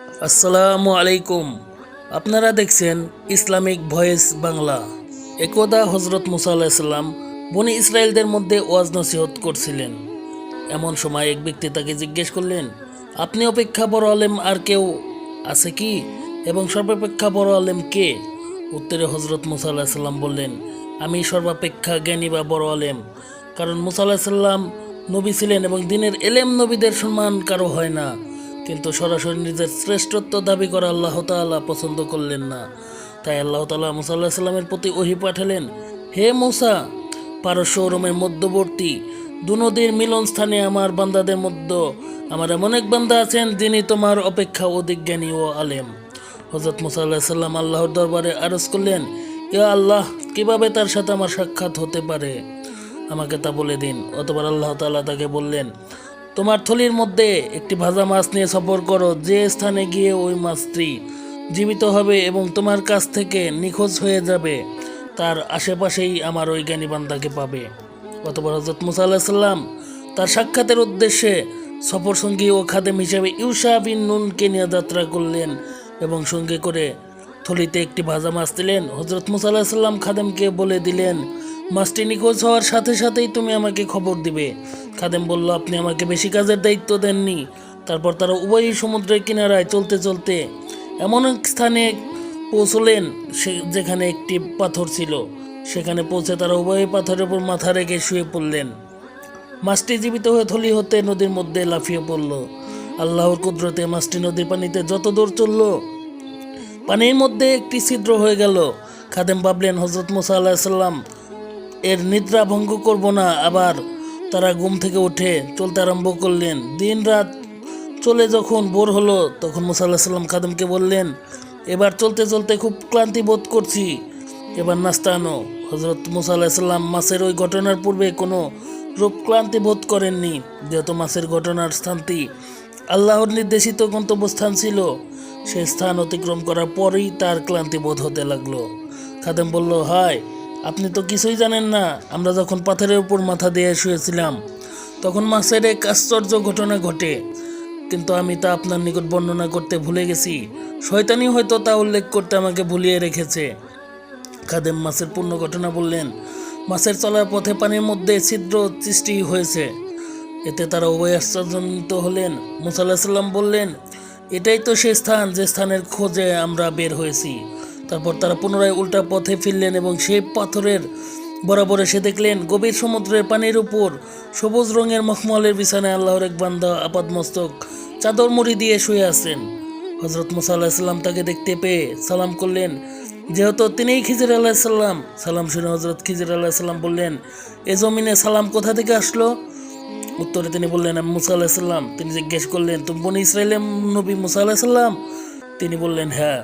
আসসালামু আলাইকুম। আপনারা দেখছেন ইসলামিক ভয়েস বাংলা। একদা হজরত মুসা আলাইহিস সালাম বনি ইসরায়েলদের মধ্যে ওয়াজ নসিহত করছিলেন। এমন সময় এক ব্যক্তি তাকে জিজ্ঞেস করলেন, আপনি অপেক্ষা বড় আলেম আর কেউ আছে কি, এবং সর্বাপেক্ষা বড় আলেম কে? উত্তরে হজরত মুসা আলাইহিস সালাম বললেন, আমি সর্বাপেক্ষা জ্ঞানী বা বড় আলেম। কারণ মুসা আলাইহিস সালাম নবী ছিলেন এবং দিনের এলেম নবীদের সম্মান কারো হয় না, কিন্তু সরাসরি নিজের শ্রেষ্ঠত্ব দাবি করা আল্লাহ তাআলা পছন্দ করলেন না। তাই আল্লাহ তাআলা মুসা আলাইহিস সালামের প্রতি ওহী পাঠালেন, হে মুসা, পারস্য ও রোমের মধ্যবর্তী দুনদীর মিলন স্থানে আমার বান্দাদের মধ্যে আমার এমন এক বান্দা আছেন যিনি তোমার অপেক্ষা অধিক জ্ঞানী ও আলেম। হযরত মুসা আলাইহিস সালাম আল্লাহর দরবারে আরজ করলেন, ইয়া আল্লাহ, কিভাবে তার সাথে আমার সাক্ষাৎ হতে পারে, আমাকে তা বলে দিন। অতঃপর আল্লাহ তাআলা তাকে বললেন, তোমার থলির মধ্যে একটি ভাজা মাছ নিয়ে সফর করো, যে স্থানে গিয়ে ওই মাছটি জীবিত হবে এবং তোমার কাছ থেকে নিখোঁজ হয়ে যাবে, তার আশেপাশেই আমার ওই জ্ঞানী বান্দাকে পাবে। অতঃপর হযরত মুসা আলাইহিস সালাম তার সাক্ষাতের উদ্দেশ্যে সফর সঙ্গী ও খাদেম হিসেবে ইউশা বিন নুনকে নিয়ে যাত্রা করলেন এবং সঙ্গে করে থলিতে একটি ভাজা মাছ দিলেন। হযরত মুসা আলাইহিস সালাম খাদেমকে বলে দিলেন, মাছটি নিখোঁজ হওয়ার সাথে সাথেই তুমি আমাকে খবর দিবে। খাদেম বলল, আপনি আমাকে বেশি কাজের দায়িত্ব দেননি। তারপর তারা উভয়ই সমুদ্রের কিনারায় চলতে চলতে এমন এক স্থানে পৌঁছলেন যেখানে একটি পাথর ছিল। সেখানে পৌঁছে তারা উভয়ই পাথরের উপর মাথা রেখে শুয়ে পড়লেন। মাছটি জীবিত হয়ে থলি হতে নদীর মধ্যে লাফিয়ে পড়ল। আল্লাহর কুদরতে মাছটি নদীর পানিতে যত দূর চলল, পানির মধ্যে একটি ছিদ্র হয়ে গেল। খাদেম ভাবলেন, হযরত মুসা আলাইহিস সালাম এর নিদ্রা ভঙ্গ করব না। আবার তারা ঘুম থেকে উঠে চলতে আরম্ভ করলেন। দিন রাত চলে যখন ভোর হলো, তখন মুসা আলাইহিস সালাম খাদেমকে বললেন, এবার চলতে চলতে খুব ক্লান্তি বোধ করছি, এবার নাস্তা আনো। হযরত মুসা আলাইহিস সালাম মাছের ওই ঘটনার পূর্বে কোনো রূপ ক্লান্তি বোধ করেননি, যেহেতু মাছের ঘটনার স্থানটি আল্লাহর নির্দেশিত গন্তব্যস্থান ছিল। সেই স্থান অতিক্রম করার পরেই তার ক্লান্তি বোধ হতে লাগলো। খাদেম বলল, হায়, আপনি তো কিছুই জানেন না। আমরা যখন পাথরের উপর মাথা দিয়ে শুয়েছিলাম, তখন মাছের এক আশ্চর্য ঘটনা ঘটে, কিন্তু আমি তা আপনার নিকট বর্ণনা করতে ভুলে গেছি। শয়তানি হয়তো তা উল্লেখ করতে আমাকে ভুলিয়ে রেখেছে। খাদেম মাছের পূর্ণ ঘটনা বললেন। মাছের চলার পথে পানির মধ্যে ছিদ্র সৃষ্টি হয়েছে। এতে তারা উভয় আশ্চর্যান্বিত হলেন। মুসা আলাইহিস সালাম বললেন, এটাই তো সেই স্থান যে স্থানের খোঁজে আমরা বের হয়েছি। তারপর তারা পুনরায় উল্টা পথে ফিরলেন এবং সেই পাথরের বরাবর এসে দেখলেন গভীর সমুদ্রের পানির উপর সবুজ রঙের মখমলের বিছানায় আল্লাহর এক বান্দা আপাদমস্তক চাদর মুড়ি দিয়ে শুয়ে আছেন। হযরত মুসা আলাইহিস সালাম তাকে দেখতে পেয়ে সালাম করলেন, যেহেতু তিনিই খিজির আলাইহিস সালাম। সালাম শুনে হযরত খিজির আলাইহিস সালাম বললেন, এ জমিনে সালাম কোথা থেকে আসলো? উত্তরে তিনি বললেন, আমি মুসা আলাইহিস সালাম। তিনি জিজ্ঞেস করলেন, তুমি বনি ইসরাইলের নবী মুসা আলাইহিস সালাম? তিনি বললেন, হ্যাঁ।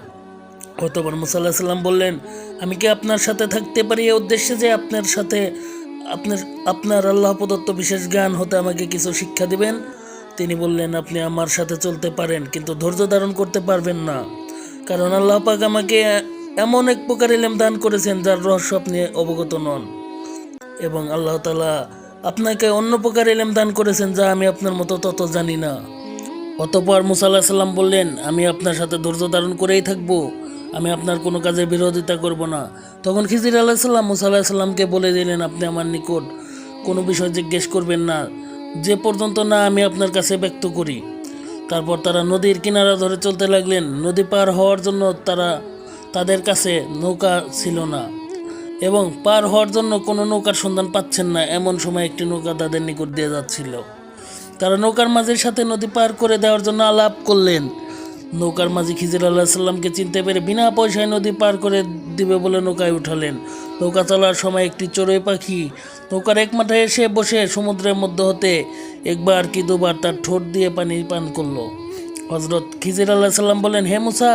অতঃপর মুসা আলাইহিস সালাম বললেন, আমি কি আপনার সাথে থাকতে পারি এই উদ্দেশ্যে যে আপনার সাথে আপনার আল্লাহ প্রদত্ত বিশেষ জ্ঞান হতে আমাকে কিছু শিক্ষা দিবেন? তিনি বললেন, আপনি আমার সাথে চলতে পারেন, কিন্তু ধৈর্য ধারণ করতে পারবেন না। কারণ আল্লাহ পাক আমাকে এমন এক প্রকার ইলম দান করেছেন যার রহস্য আপনি অবগত নন, এবং আল্লাহ তাআলা আপনাকে অন্য প্রকার ইলম দান করেছেন যা আমি আপনার মতো তত জানি না। অতঃপর মুসা আলাইহিস সালাম বললেন, আমি আপনার সাথে ধৈর্য ধারণ করেই থাকবো, আমি আপনার কোনো কাজের বিরোধিতা করব না। তখন খিজির আলাইহিস সালাম মুসা আলাইহিস সালামকে বলে দিলেন, আপনি আমার নিকট কোনো বিষয় জিজ্ঞেস করবেন না যে পর্যন্ত না আমি আপনার কাছে ব্যক্ত করি। তারপর তারা নদীর কিনারা ধরে চলতে লাগলেন। নদী পার হওয়ার জন্য তাদের কাছে নৌকা ছিল না, এবং পার হওয়ার জন্য কোনো নৌকার সন্ধান পাচ্ছেন না। এমন সময় একটি নৌকা তাদের নিকট দিয়ে যাচ্ছিল। তারা নৌকার মাঝির সাথে নদী পার করে দেওয়ার জন্য আলাপ করলেন। নৌকার মাঝি খিজির আলাইহিস সালামকে চিনতে পেরে বিনা পয়সায় নদী পার করে দিবে বলে নৌকায় উঠালেন। নৌকা চলার সময় একটি চড়ুই পাখি নৌকার এক মাথায় এসে বসে সমুদ্রের মধ্যে হতে একবার কি দুবার তার ঠোঁট দিয়ে পানি পান করলো। হযরত খিজির আলাইহিস সালাম বলেন, হে মুসা,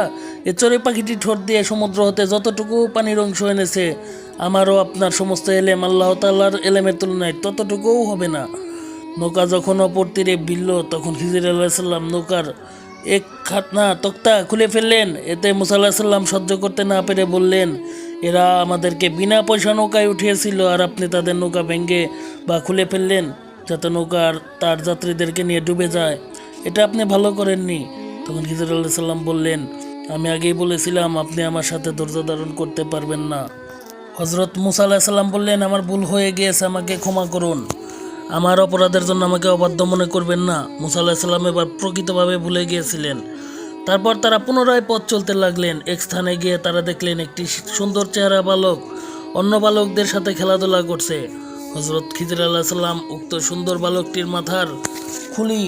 এ চড়ুই পাখিটি ঠোঁট দিয়ে সমুদ্র হতে যতটুকু পানির অংশ এনেছে, আমারও আপনার সমস্ত এলেম আল্লাহ তাআলার এলেমের তুলনায় ততটুকুও হবে না। নৌকা যখন অপর তীরে ভিড়ল, তখন খিজির আলাইহিস সালাম নৌকার এক খাতনা তক্তা খুলে ফেললেন। এতে মুসা আলাইহিস সালাম সহ্য করতে না পেরে বললেন, এরা আমাদেরকে বিনা পয়সা নৌকায় উঠিয়েছিল, আর আপনি তাদের নৌকা ভেঙে বা খুলে ফেললেন যাতে নৌকার তার যাত্রীদেরকে নিয়ে ডুবে যায়। এটা আপনি ভালো করেননি। তখন খিজির আলাইহিস সালাম বললেন, আমি আগেই বলেছিলাম আপনি আমার সাথে ধৈর্য ধারণ করতে পারবেন না। হজরত মুসা আলাইহিস সালাম বললেন, আমার ভুল হয়ে গিয়েছে, আমাকে ক্ষমা করুন, আমার অপরাধের জন্য আমাকে অবাধ্য মনে করবেন না। মুসা আলাইহিস সালাম এবার প্রকৃতভাবে ভুলে গিয়েছিলেন। তারপর তারা পুনরায় পথ চলতে লাগলেন। এক স্থানে গিয়ে তারা দেখলেন একটি সুন্দর চেহারা বালক অন্য বালকদের সাথে খেলাধুলা করছে। হজরত খিজির আলাইহিস সালাম উক্ত সুন্দর বালকটির মাথার খুলি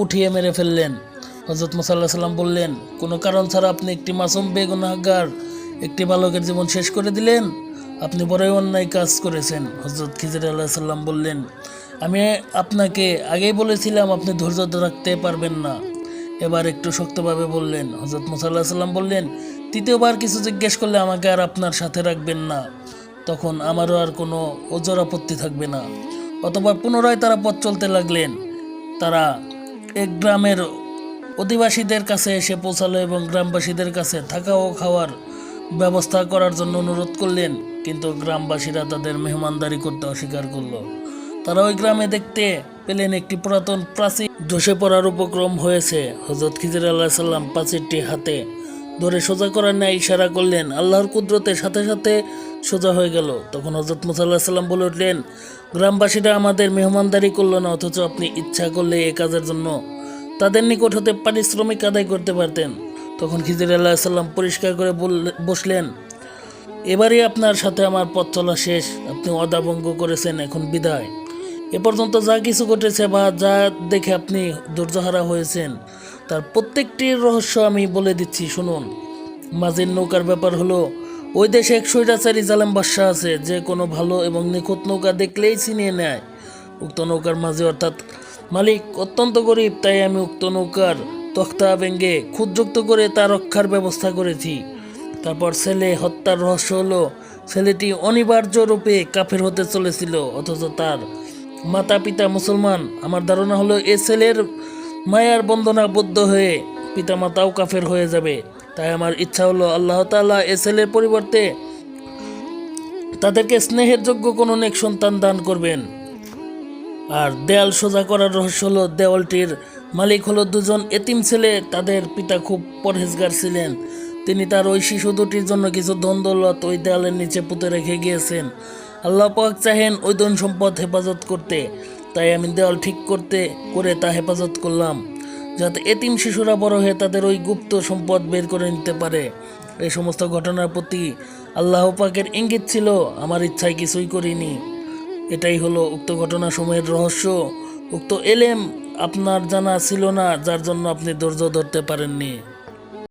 উঠিয়ে মেরে ফেললেন। হজরত মুসা আলাইহিস সালাম বললেন, কোনো কারণ ছাড়া আপনি একটি মাসুম বেগুনাহগার একটি বালকের জীবন শেষ করে দিলেন, আপনি বড়ই অন্যায় কাজ করেছেন। হজরত খিজির আলাইহিস সালাম বললেন, আমি আপনাকে আগেই বলেছিলাম আপনি ধৈর্য রাখতে পারবেন না। এবার একটু শক্তভাবে বললেন। হজরত মুসা আলাইহিস সালাম বললেন, তৃতীয়বার কিছু জিজ্ঞেস করলে আমাকে আর আপনার সাথে রাখবেন না, তখন আমারও আর কোনো ওজর আপত্তি থাকবে না। অতঃপর পুনরায় তারা পথ চলতে লাগলেন। তারা এক গ্রামের অধিবাসীদের কাছে এসে পৌঁছালো এবং গ্রামবাসীদের কাছে থাকা ও খাওয়ার ব্যবস্থা করার জন্য অনুরোধ করলেন, কিন্তু গ্রামবাসীরা তাদের মেহমানদারি করতে অস্বীকার করলো। তারা ওই গ্রামে দেখতে পেলেন একটি পুরাতন প্রাচীর ধসে পড়ার উপক্রম হয়েছে। হজরত খিজির আলাইহিস সালাম প্রাচীরটি হাতে ধরে সোজা করার ন্যায় ইশারা করলেন, আল্লাহর কুদরতের সাথে সাথে সোজা হয়ে গেল। তখন হজরত মুসা আলাইহিস সালাম বলে উঠলেন, গ্রামবাসীরা আমাদের মেহমানদারি করলো না, অথচ আপনি ইচ্ছা করলে এই কাজের জন্য তাদের নিকট হতে পারিশ্রমিক আদায় করতে পারতেন। তখন খিজির আলাইহিস সালাম পরিষ্কার করে বসলেন, এবারই আপনার সাথে আমার পথ চলা শেষ, আপনি ওয়াদা ভঙ্গ করেছেন, এখন বিদায়। এ পর্যন্ত যা কিছু ঘটেছে বা যা দেখে আপনি ধৈর্যহারা হয়েছেন তার প্রত্যেকটির রহস্য আমি বলে দিচ্ছি, শুনুন। মাঝির নৌকার ব্যাপার হলো, ওই দেশে এক স্বৈরাচারী জালেম বাদশা আছে, যে কোনো ভালো এবং নিখুঁত নৌকা দেখলেই ছিনিয়ে নেয়। উক্ত নৌকার মাঝি অর্থাৎ মালিক অত্যন্ত গরিব, তাই আমি উক্ত নৌকার তক্তা ভেঙে ক্ষুদ্রযুক্ত করে তার রক্ষার ব্যবস্থা করেছি। তারপর ছেলে হত্যার রহস্য হলো, ছেলেটি অনিবার্য রূপে কাফের হতে চলেছিল, অথচ তার মাতা পিতা মুসলমান। আমার ধারণা হলো এ ছেলের মায়ার বন্ধনাবদ্ধ হয়ে পিতামাতাও কাফের হয়ে যাবে। তাই আমার ইচ্ছা হলো আল্লাহ তাআলা এ ছেলের পরিবর্তে তাদেরকে স্নেহের যোগ্য কোনো নেক সন্তান দান করবেন। আর দেয়াল সোজা করার রহস্য হলো, দেওয়ালটির মালিক হলো দুজন এতিম ছেলে, তাদের পিতা খুব পরহেজগার ছিলেন। তিনি তার ওই শিশু দুটির জন্য কিছু ধন দৌলত ওই দেয়ালের নিচে পুঁতে রেখে গিয়েছেন। আল্লাহ পাক চাহেন ওই ধন সম্পদ হেফাজত করতে, তাই আমি দেওয়াল ঠিক করে তা হেফাজত করলাম, যাতে এতিম শিশুরা বড় হয়ে তাদের ওই গুপ্ত সম্পদ বের করে নিতে পারে। এই সমস্ত ঘটনার প্রতি আল্লাহ পাকের ইঙ্গিত ছিল, আমার ইচ্ছায় কিছুই করিনি। এটাই হলো উক্ত ঘটনাসমূহের রহস্য। উক্ত এলেম আপনার জানা ছিল না, যার জন্য আপনি ধৈর্য ধরতে পারেননি।